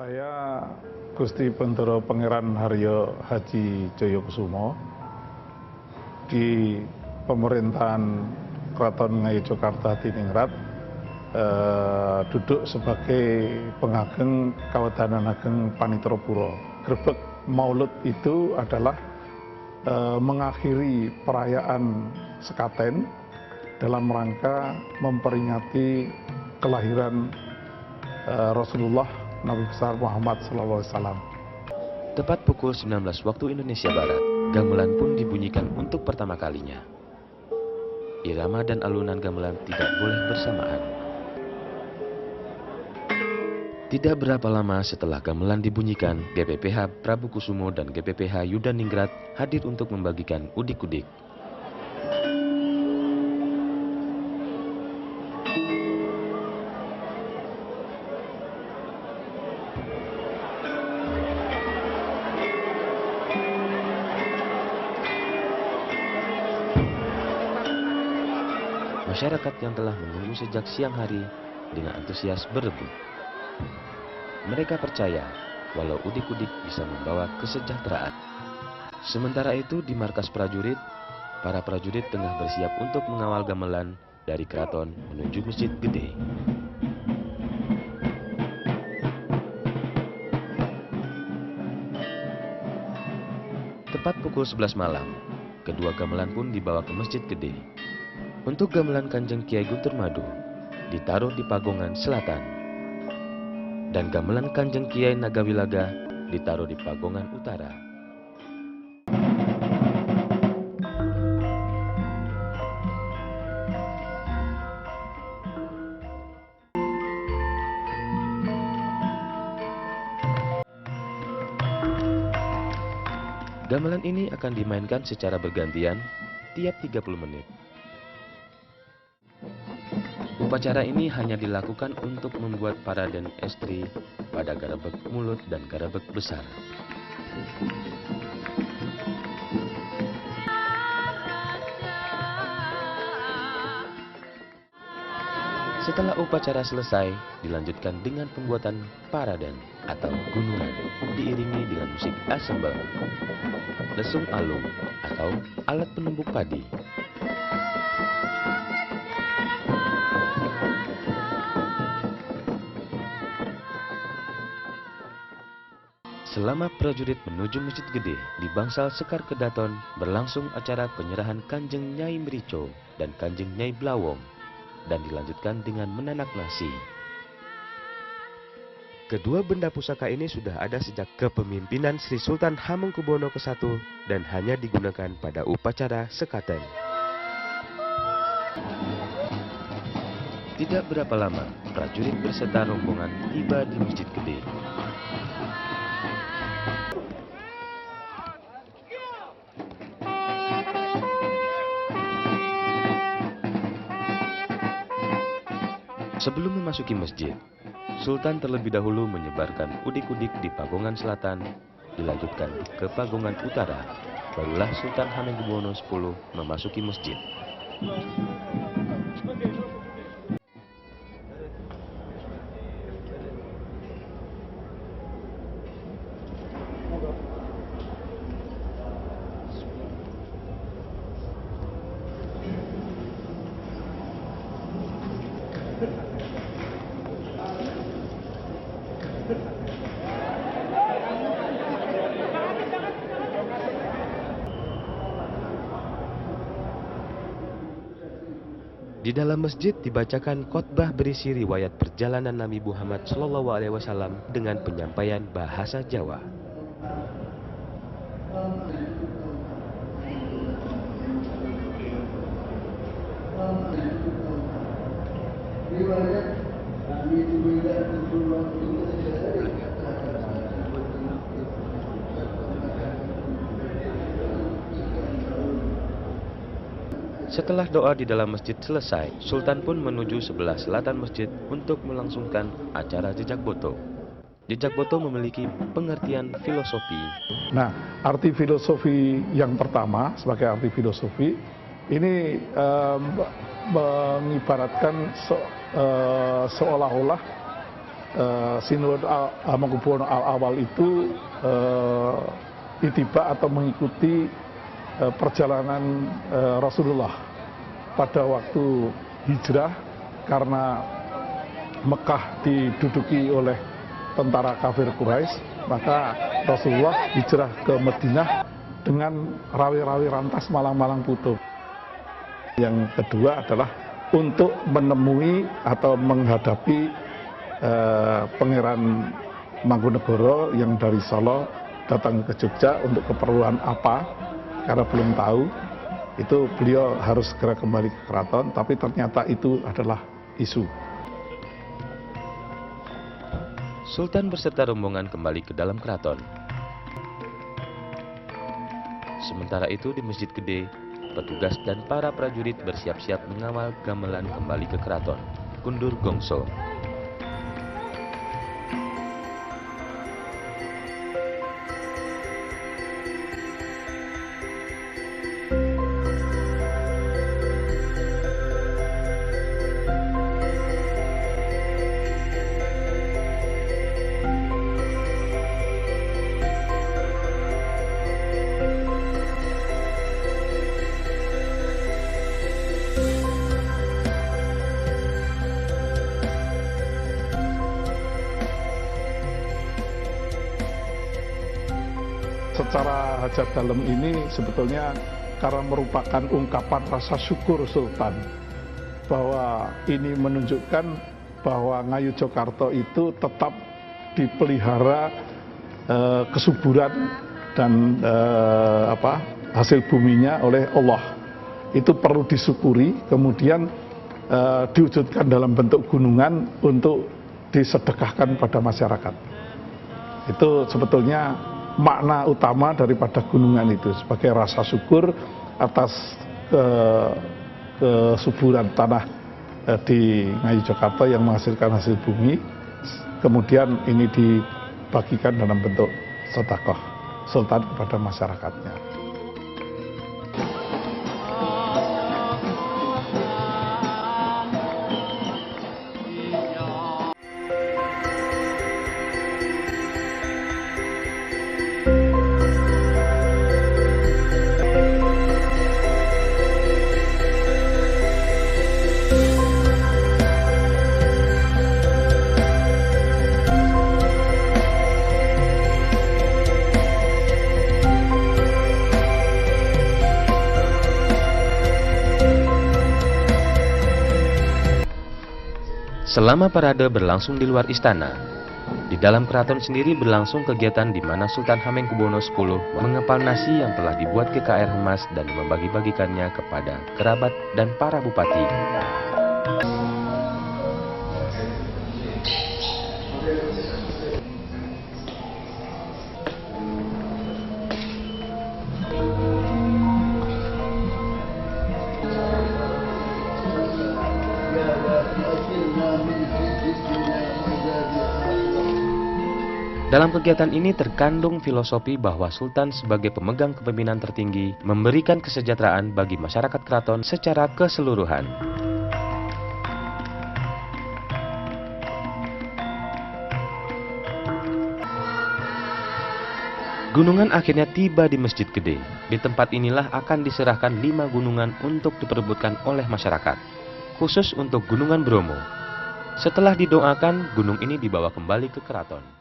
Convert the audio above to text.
Saya Gusti Bendoro Pangeran Haryo Haji Joyokusumo di pemerintahan Keraton Ngayogyakarta Diningrat duduk sebagai pengageng Kawadanan Ageng Panitera Pura. Grebeg Maulud itu adalah mengakhiri perayaan sekaten dalam rangka memperingati kelahiran Rasulullah Nabi besar Muhammad SAW. Tepat pukul 19 waktu Indonesia Barat, gamelan pun dibunyikan untuk pertama kalinya. Irama dan alunan gamelan tidak boleh bersamaan. Tidak berapa lama setelah gamelan dibunyikan, GPPH Prabu Kusumo dan GPPH Yudaningrat hadir untuk membagikan udik-udik. Masyarakat yang telah menunggu sejak siang hari dengan antusias berebut. Mereka percaya walau udik-udik bisa membawa kesejahteraan. Sementara itu di markas prajurit, para prajurit tengah bersiap untuk mengawal gamelan dari keraton menuju Masjid Gede. Tepat pukul 11 malam, kedua gamelan pun dibawa ke Masjid Gede. Untuk gamelan Kanjeng Kiai Guntur Madu ditaruh di Pagongan Selatan, dan gamelan Kanjeng Kiai Nagawilaga ditaruh di Pagongan Utara. Gamelan ini akan dimainkan secara bergantian tiap 30 menit. Upacara ini hanya dilakukan untuk membuat paraden estri pada garebeg mulut dan garebeg besar. Setelah upacara selesai, dilanjutkan dengan pembuatan paraden atau gunungan, diiringi dengan musik assemble, lesung alung atau alat penumbuk padi. Selama prajurit menuju Masjid Gede, di Bangsal Sekar Kedaton berlangsung acara penyerahan Kanjeng Nyai Merico dan Kanjeng Nyai Blawong, dan dilanjutkan dengan menanak nasi. Kedua benda pusaka ini sudah ada sejak kepemimpinan Sri Sultan Hamengkubuwono ke-1 dan hanya digunakan pada upacara sekaten. Tidak berapa lama, prajurit berserta rombongan tiba di Masjid Gede. Sebelum memasuki masjid, Sultan terlebih dahulu menyebarkan udik-udik di Pagongan Selatan, dilanjutkan ke Pagongan Utara, barulah Sultan Hamengkubuwono X memasuki masjid. Di dalam masjid dibacakan khotbah berisi riwayat perjalanan Nabi Muhammad SAW dengan penyampaian bahasa Jawa. Setelah doa di dalam masjid selesai, Sultan pun menuju sebelah selatan masjid untuk melangsungkan acara jejak foto. Jejak foto memiliki pengertian filosofi. Nah, arti filosofi yang pertama sebagai arti filosofi ini mengibaratkan seolah-olah Sinode Hamengkubuwono awal itu itibak atau mengikuti perjalanan Rasulullah pada waktu hijrah, karena Mekah diduduki oleh tentara kafir Quraisy, maka Rasulullah hijrah ke Madinah dengan rawi-rawi rantas malang-malang putu. Yang kedua adalah untuk menemui atau menghadapi Pangeran Mangkunegara yang dari Solo datang ke Jogja untuk keperluan apa, karena belum tahu. Itu beliau harus segera kembali ke keraton, tapi ternyata itu adalah isu. Sultan beserta rombongan kembali ke dalam keraton. Sementara itu di Masjid Gede, petugas dan para prajurit bersiap-siap mengawal gamelan kembali ke keraton. Kundur Gongso. Secara hajat dalam ini sebetulnya karena merupakan ungkapan rasa syukur Sultan, bahwa ini menunjukkan bahwa Ngayogyakarta itu tetap dipelihara kesuburan dan hasil buminya oleh Allah. Itu perlu disyukuri, kemudian diwujudkan dalam bentuk gunungan untuk disedekahkan pada masyarakat. Itu sebetulnya makna utama daripada gunungan itu, sebagai rasa syukur atas kesuburan tanah di Ngayogyakarta yang menghasilkan hasil bumi. Kemudian ini dibagikan dalam bentuk sedekah Sultan kepada masyarakatnya. Selama parade berlangsung di luar istana, di dalam keraton sendiri berlangsung kegiatan di mana Sultan Hamengkubuwono X mengepal nasi yang telah dibuat GKR Hemas dan membagi-bagikannya kepada kerabat dan para bupati. Dalam kegiatan ini terkandung filosofi bahwa Sultan sebagai pemegang kepemimpinan tertinggi memberikan kesejahteraan bagi masyarakat keraton secara keseluruhan. Gunungan akhirnya tiba di Masjid Gede. Di tempat inilah akan diserahkan 5 gunungan untuk diperebutkan oleh masyarakat, khusus untuk Gunungan Bromo. Setelah didoakan, gunung ini dibawa kembali ke keraton.